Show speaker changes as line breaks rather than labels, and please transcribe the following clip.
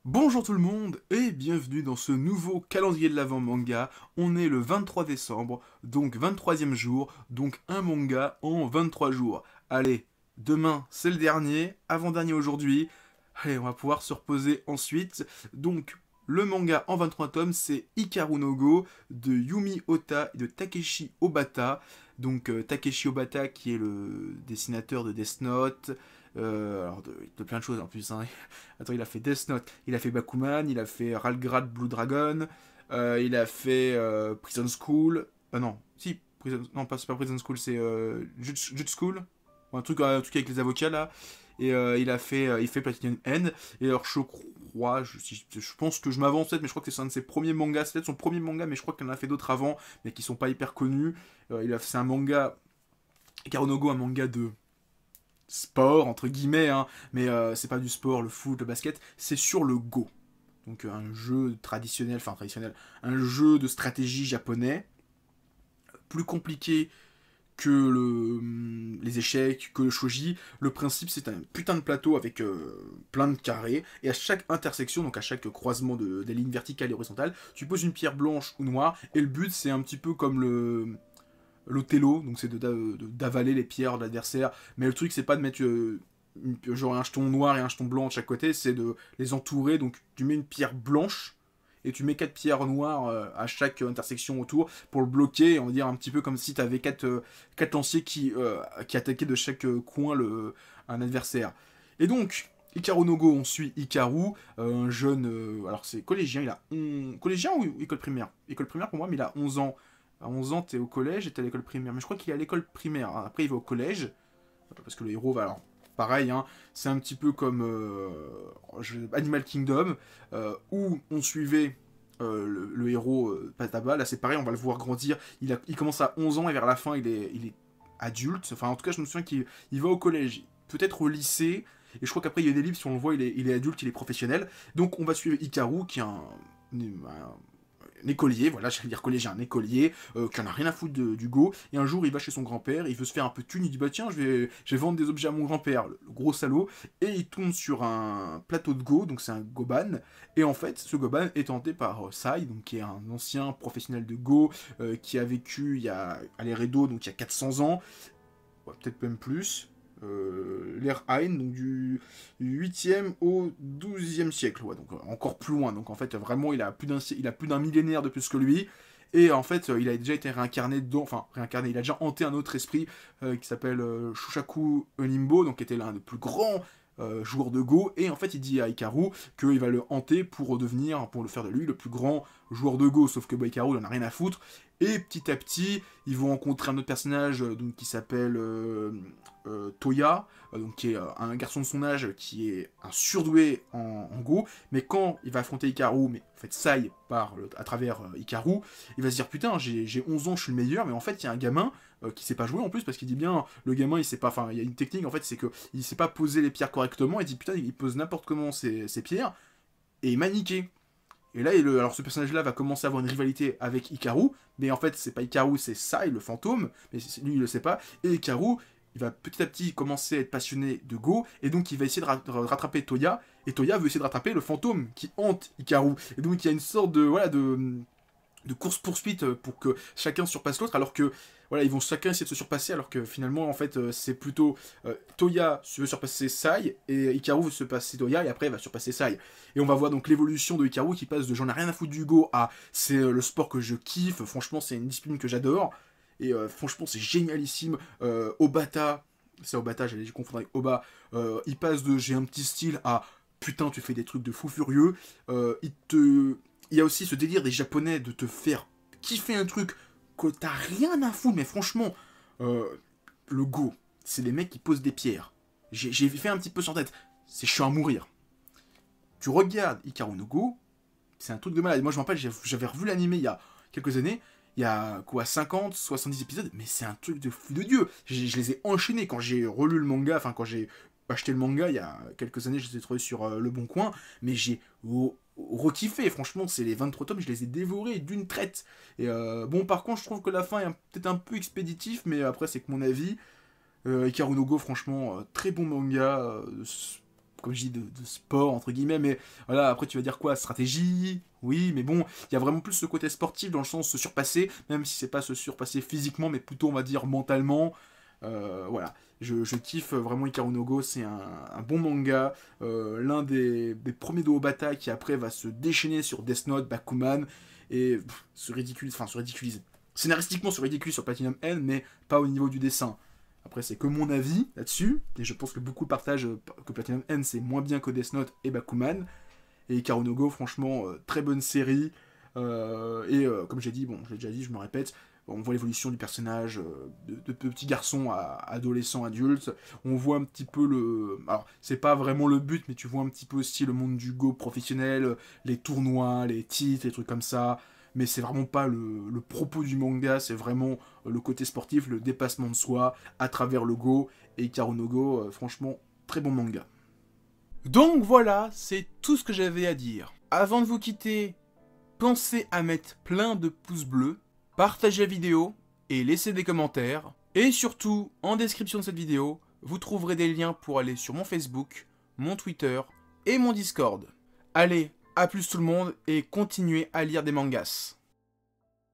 Bonjour tout le monde et bienvenue dans ce nouveau calendrier de l'Avent manga. On est le 23 décembre, donc 23e jour, donc un manga en 23 jours. Allez, demain c'est le dernier, avant-dernier aujourd'hui. Allez, on va pouvoir se reposer ensuite. Donc, le manga en 23 tomes, c'est Hikaru no Go de Yumi Ota et de Takeshi Obata. Donc, Takeshi Obata qui est le dessinateur de Death Note, alors de plein de choses en plus, hein. Attends, il a fait Death Note, il a fait Bakuman, il a fait Ralgrad Blue Dragon, il a fait Prison School. Non, si, non, pas, c'est pas Prison School, c'est Judge School. Ou un truc avec les avocats là. Et il fait Platinum End. Et alors, je crois, je pense que je m'avance peut-être, mais je crois que c'est un de ses premiers mangas. C'est peut-être son premier manga, mais je crois qu'il en a fait d'autres avant, mais qui sont pas hyper connus. C'est un manga, Karonogo, un manga de sport, entre guillemets, hein, mais c'est pas du sport, le foot, le basket, c'est sur le Go. Donc un jeu traditionnel, un jeu de stratégie japonais, plus compliqué que les échecs, que le shoji. Le principe, c'est un putain de plateau avec plein de carrés, et à chaque intersection, donc à chaque croisement des lignes verticales et horizontales, tu poses une pierre blanche ou noire, et le but, c'est un petit peu comme l'Othello, donc c'est d'avaler les pierres de l'adversaire. Mais le truc, c'est pas de mettre genre un jeton noir et un jeton blanc de chaque côté, c'est de les entourer. Donc tu mets une pierre blanche et tu mets 4 pierres noires à chaque intersection autour pour le bloquer. On va dire un petit peu comme si tu avais 4 lanciers qui attaquaient de chaque coin un adversaire. Et donc, Hikaru no Go, on suit Hikaru, un jeune. Alors c'est collégien, collégien ou école primaire? École primaire pour moi, mais il a 11 ans. À 11 ans, t'es au collège et t'es à l'école primaire. Mais je crois qu'il est à l'école primaire. Après, il va au collège. Parce que le héros va alors. Pareil, hein, c'est un petit peu comme Animal Kingdom, où on suivait le héros Pataba. Là, c'est pareil, on va le voir grandir. Il commence à 11 ans et vers la fin, il est adulte. Enfin, en tout cas, je me souviens qu'il va au collège, peut-être au lycée. Et je crois qu'après, il y a des livres, si on le voit, il est adulte, il est professionnel. Donc, on va suivre Hikaru, qui est un écolier, voilà, j'allais dire collégien, un écolier, qui en a rien à foutre du Go, et un jour il va chez son grand-père, il veut se faire un peu de thune, il dit bah tiens, je vais vendre des objets à mon grand-père, le gros salaud, et il tombe sur un plateau de Go, donc c'est un Goban, et en fait, ce Goban est tenté par Sai, donc qui est un ancien professionnel de Go, qui a vécu à l'Eredo, donc il y a 400 ans, ouais, peut-être même plus, l'ère Hein, donc du 8e au 12e siècle, ouais, donc encore plus loin. Donc en fait, vraiment, il a plus d'un millénaire de plus que lui. Et en fait, il a déjà été réincarné enfin réincarné, il a déjà hanté un autre esprit qui s'appelle Shushaku Onimbo, donc qui était l'un des plus grands joueurs de Go. Et en fait, il dit à Hikaru qu'il va le hanter pour le faire de lui le plus grand joueur de Go. Sauf que bah, Hikaru, il en a rien à foutre. Et petit à petit, ils vont rencontrer un autre personnage donc, qui s'appelle Toya, donc, qui est un garçon de son âge qui est un surdoué en Go. Mais quand il va affronter Hikaru, mais en fait Sai à travers Hikaru, il va se dire putain, j'ai 11 ans, je suis le meilleur. Mais en fait, il y a un gamin qui sait pas jouer en plus, parce qu'il dit bien, le gamin il sait pas, enfin il y a une technique en fait, c'est que il sait pas poser les pierres correctement. Il dit putain, il pose n'importe comment ses pierres et il m'a niqué. Et là, alors ce personnage-là va commencer à avoir une rivalité avec Hikaru, mais en fait, c'est pas Hikaru, c'est Sai, le fantôme, mais lui, il le sait pas. Et Hikaru, il va petit à petit commencer à être passionné de Go, et donc il va essayer de rattraper Toya, et Toya veut essayer de rattraper le fantôme qui hante Hikaru. Et donc il y a une sorte de course-poursuite pour que chacun surpasse l'autre, alors que voilà, ils vont chacun essayer de se surpasser, alors que finalement, en fait, c'est plutôt Toya veut surpasser Sai, et Hikaru veut surpasser Toya, et après, il va surpasser Sai. Et on va voir donc l'évolution de Hikaru qui passe de j'en ai rien à foutre du Go à c'est le sport que je kiffe, franchement, c'est une discipline que j'adore, et franchement, c'est génialissime. Obata, c'est Obata, j'allais confondre avec Oba, il passe de j'ai un petit style à putain, tu fais des trucs de fou furieux, il y a aussi ce délire des Japonais de te faire kiffer un truc que t'as rien à foutre, mais franchement, euh, le Go, c'est les mecs qui posent des pierres. J'ai fait un petit peu sur tête, c'est chiant à mourir. Tu regardes Hikaru no Go, c'est un truc de malade. Moi je me rappelle, j'avais revu l'animé il y a quelques années, il y a quoi, 50, 70 épisodes, mais c'est un truc de fou de Dieu. Je les ai enchaînés quand j'ai relu le manga, enfin quand j'ai acheté le manga il y a quelques années, je les ai trouvés sur Le Bon Coin, mais j'ai rekiffé, franchement, c'est les 23 tomes, je les ai dévorés d'une traite. Et bon, par contre, je trouve que la fin est peut-être un peu expéditif, mais après, c'est que mon avis. Hikaru no Go, franchement, très bon manga, comme je dis, de sport, entre guillemets, mais voilà, après tu vas dire quoi, stratégie, oui, mais bon, il y a vraiment plus ce côté sportif dans le sens se surpasser, même si c'est pas se surpasser physiquement, mais plutôt, on va dire, mentalement. Voilà, je kiffe vraiment Hikaru no Go, c'est un bon manga, l'un des premiers de Obata qui après va se déchaîner sur Death Note, Bakuman, et se ridiculise. Scénaristiquement, se ridiculise sur Platinum N, mais pas au niveau du dessin. Après, c'est que mon avis là-dessus, et je pense que beaucoup partagent que Platinum N c'est moins bien que Death Note et Bakuman. Et Hikaru no Go, franchement, très bonne série. Comme j'ai dit, bon, je l'ai déjà dit, je me répète, on voit l'évolution du personnage de petit garçon à adolescent, adulte. On voit un petit peu le... Alors, c'est pas vraiment le but, mais tu vois un petit peu aussi le monde du Go professionnel, les tournois, les titres, les trucs comme ça. Mais c'est vraiment pas le propos du manga, c'est vraiment le côté sportif, le dépassement de soi à travers le Go. Et Hikaru no Go, franchement, très bon manga. Donc voilà, c'est tout ce que j'avais à dire. Avant de vous quitter, pensez à mettre plein de pouces bleus, partagez la vidéo et laissez des commentaires. Et surtout, en description de cette vidéo, vous trouverez des liens pour aller sur mon Facebook, mon Twitter et mon Discord. Allez, à plus tout le monde et continuez à lire des mangas.